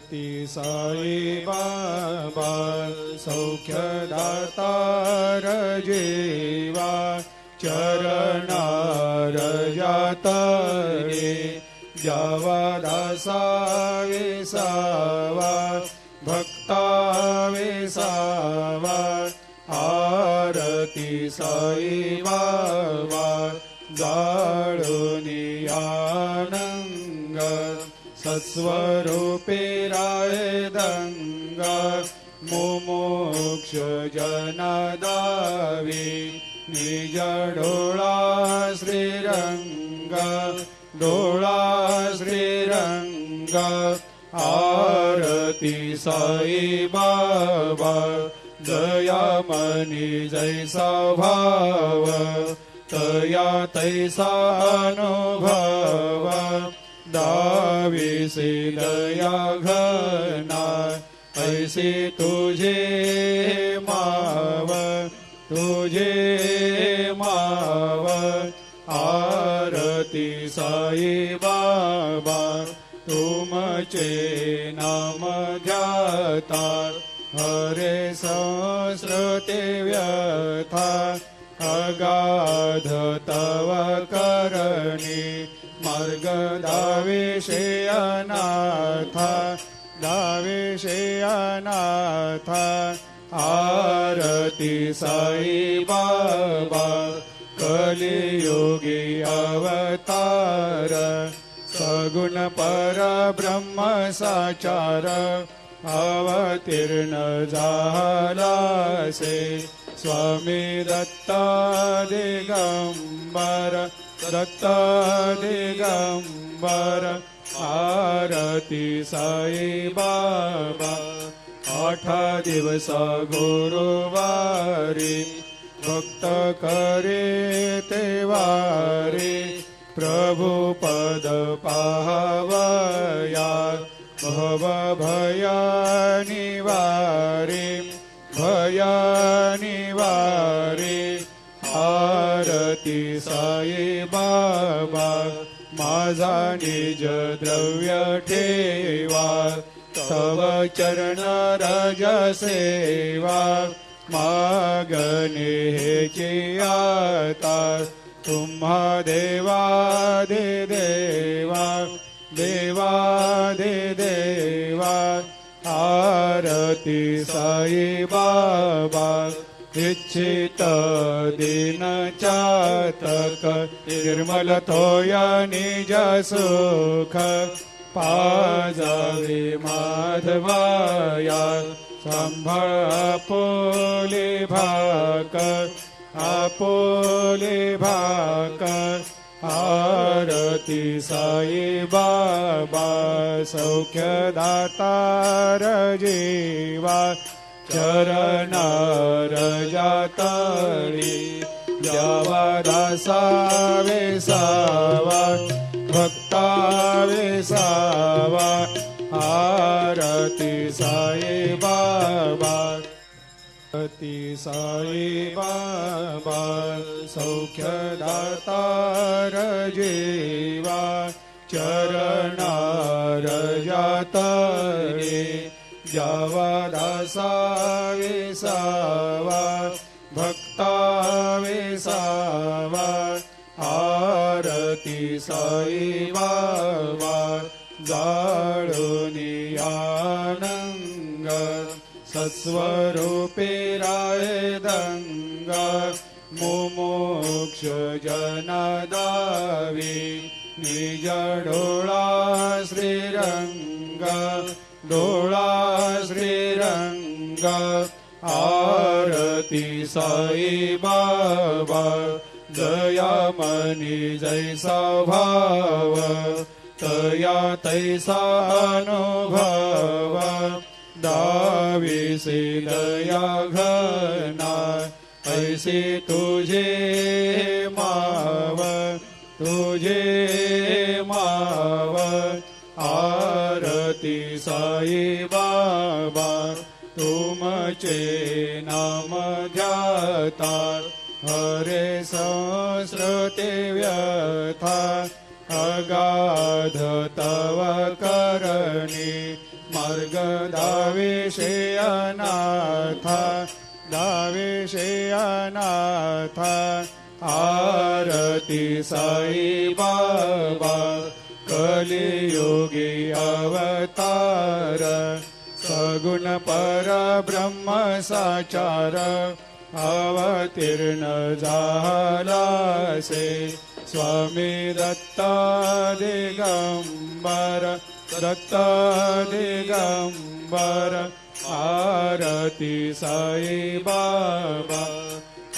ती साई बाबा सौख्यदातार जीवा चरणार जातरे जावा दासा विसावा भक्ता विसावा आरती साई बाबा जाळुनी आनंग सत्स्वरूपे राय दंग मुमुक्ष जनदावी निज डोळा श्रीरंग डोळा श्रीरंग आरती साई बाबा दयामनी जैसा भाव तया तैसा अनुभव दाविसे दया घना ऐसे तुझे माव तुझे माव आरती साई बाबा तुमचे नाम ध्याता हरे संस्कृते व्यथा अगाध तव करणी मार्ग दाविषे अनाथा दाविषे अनाथा आरती साई बाबा कलियुगी अवतार सगुण परब्रह्म साचार अवतीर्ण झालासे स्वामी दत्त दिगंबर दत्त दिगंबर आरती साई बाबा 8 दिवस गुरुवारी भक्त करे तेवारी प्रभु पद पाहवया भव भया निवारी भया निवारी आरती साई बाबा माझा निज द्रव्य ठेवा तव चरण रज सेवा मागणे हेची आता तुम्हा देवादि देवा देवादि देवा आरती साई बाबा इच्छित दिन चातक निर्मल थोया निज सुख पाजावे माधवाया सांभाळ आपोले भाक आरती साई बाबा सौख्यदातार जीवा चरणार जातळी द्यावा दासा विसावा भक्ता विसावा आरती साई बाबा ती साई बाबा सौख्यदातार जीवा चरणार जातळे जावा दासा विसावा भक्ता विसावा आरती साई बाबा जाळुनी आनंग सत्स्वरूपे राय दंग मुमुक्ष जनदावी निज डोळा श्रीरंग डोळा श्रीरंग आरती साई बाबा दयामनी जैसा भाव तया तैसा अनुभव दाविसे दया घना ऐसे तुझे माव तुझे माव आरती साई बाबा तुमचे नाम ध्याता हरे संस्कृते व्यथा अगाध तव करणी मार्ग दाविषे अनाथा दाविषे अनाथा आरती साई बाबा कलियुगी अवतार सगुण परब्रह्म साचार अवतीर्ण झालासे स्वामी दत्ता दिगंबर दत्ता दिगंबर आरती साई बाबा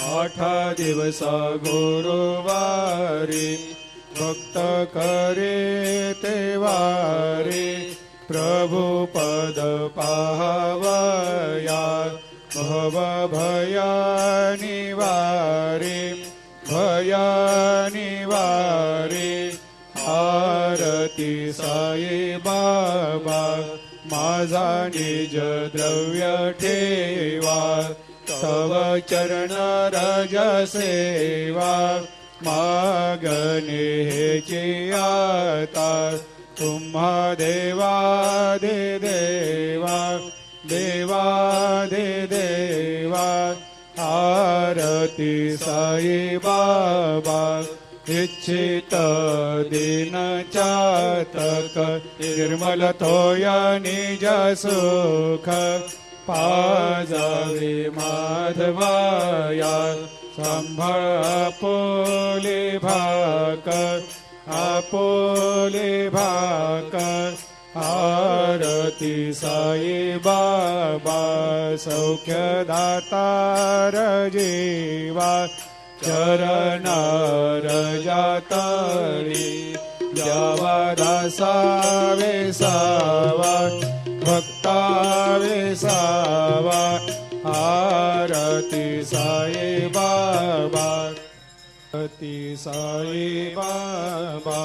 8 दिवस गुरुवारी भक्त करे तेवारी प्रभु पद पावया भव भया निवारे भया निवारे आरती साई बाबा माझा निज द्रव्य ठेवा तव चरण रज सेवा मागणे हेची आता तुम्हा देवा दे देवा देवा दे देवा आरती साई बाबा इच्छित दिन चातक निर्मल थोया निज सुख पाजावे माधवाया सांभाळ आपोले भाकर आरती साई बाबा सौख्य दातार जीवा चरणार जातळी द्यावा दासा वेसावा भक्ता वेसावा आरती साई बाबा आरती साई बाबा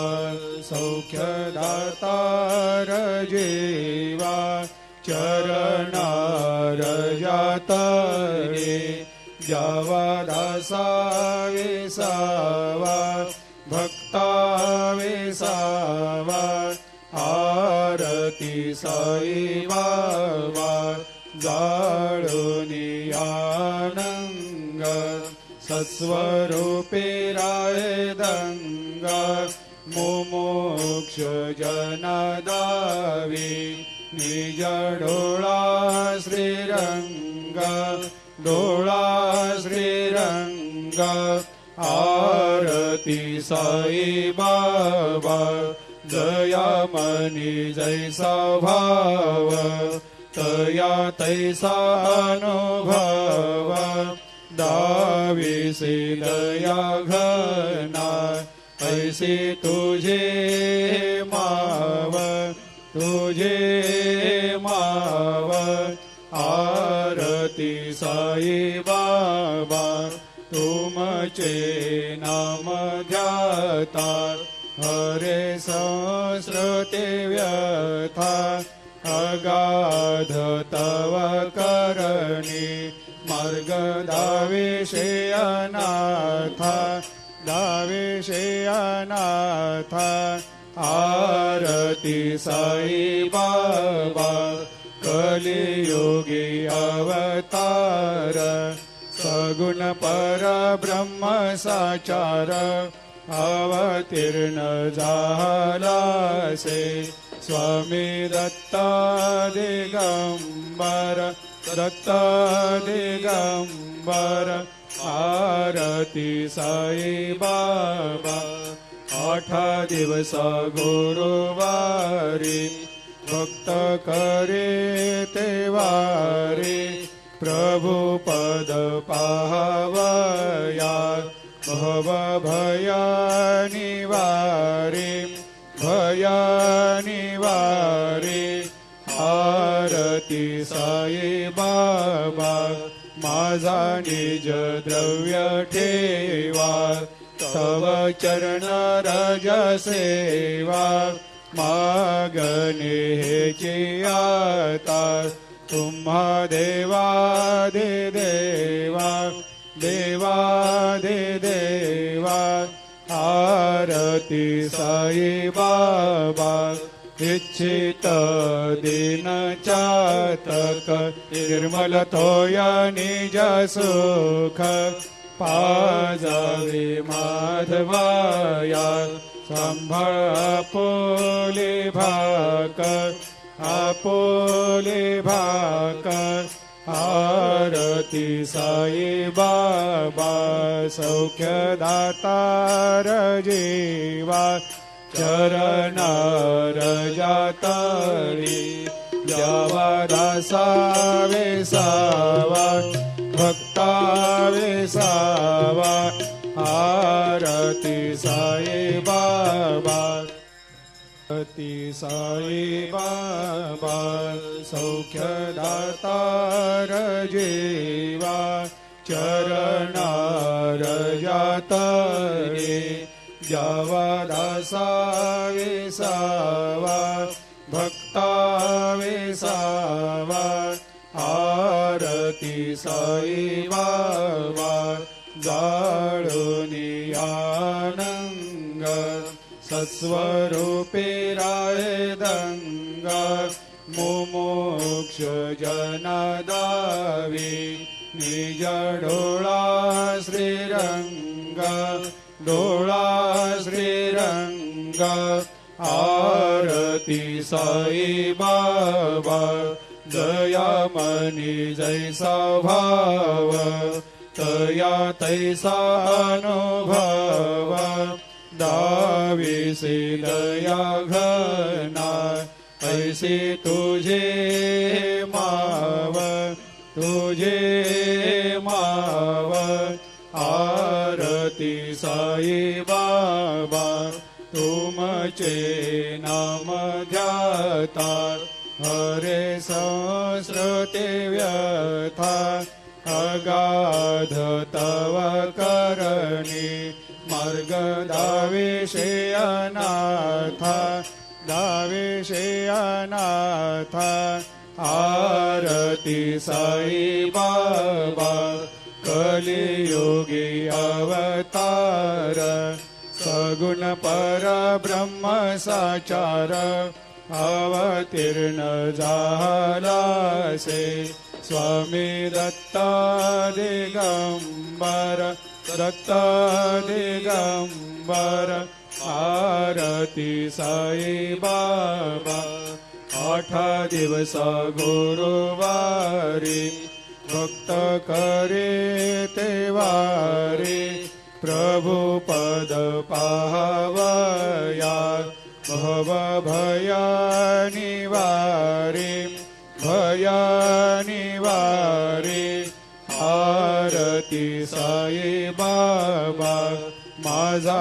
सौख्य दातार जीवा चरणार जातळे द्यावा दासा वेसावा भक्ता वेसावा आरती साई बाबा जाळूनी आनंग सत्स्वरूपे राहे दंग मुमुक्ष जनदावी निज डोळा श्रीरंग डोळा श्रीरंग आरती साई बाबा दयामनी जैसा भाव तया तैसा अनुभव दाविसे दया घना ऐसे तुझे माव आरती साई बाबा तुमचे नाम ध्याता हरे संस्कृते व्यथा अगाध तव करणी मार्ग दाविषे अनाथा दाविषे अनाथा आरती साई बाबा कलियुगी अवतार सगुण परब्रह्म साचार अवतीर्ण झालासे स्वामी दत्ता दिगंबर दत्ता दिगंबर आरती साई बाबा 8 दिवस गुरुवारी भक्त करे तेवारी प्रभु पद पावया भव भया निवारे भया निवारे आरती साई बाबा माझा निज द्रव्य ठेवा तव चरण रज सेवा मागणे हेची आता तुम्हा देवा दे देवा देवा दे देवा आरती साई बाबा इच्छित दीन चातक निर्मल तोय निज सुख पाजावे माधवाया संभाळ आपोले भाकर आरती साई बाबा सौख्य दातार जीवा चरणार जातळी द्यावा दासा वेसावा भक्ता वेसावा आरती साई बाबा आरती साई बाबा सौख्य दातार जीवा चरणार जातळी द्यावा दासा वेसावा भक्ता वेसावा आरती साई बाबा जाळूनी आनंग सस्वरूपे राय दंग मुमुक्ष जनदावी निज डोळा श्रीरंग डोळा श्रीरंग आरती साई बाबा जया मनी जैसा भाव तया तैसा अनुभव दाविसे दया घना ऐसे तुझे माव आरती साई बाबा तुमचे नाम ध्याता हरे सहस्रते व्यथा अगाध तव करणी मार्ग दावेशे अनाथा आरती साई बाबा कलियुगी अवतार सगुण परब्रह्म साचार अवतीर्ण झालासे स्वामी दत्ता दिगंबर आरती साई बाबा 8 दिवस गुरुवारी भक्त करे ते वारी प्रभु पद पाहवया भव भया निवारी आरती साई बाबा माझा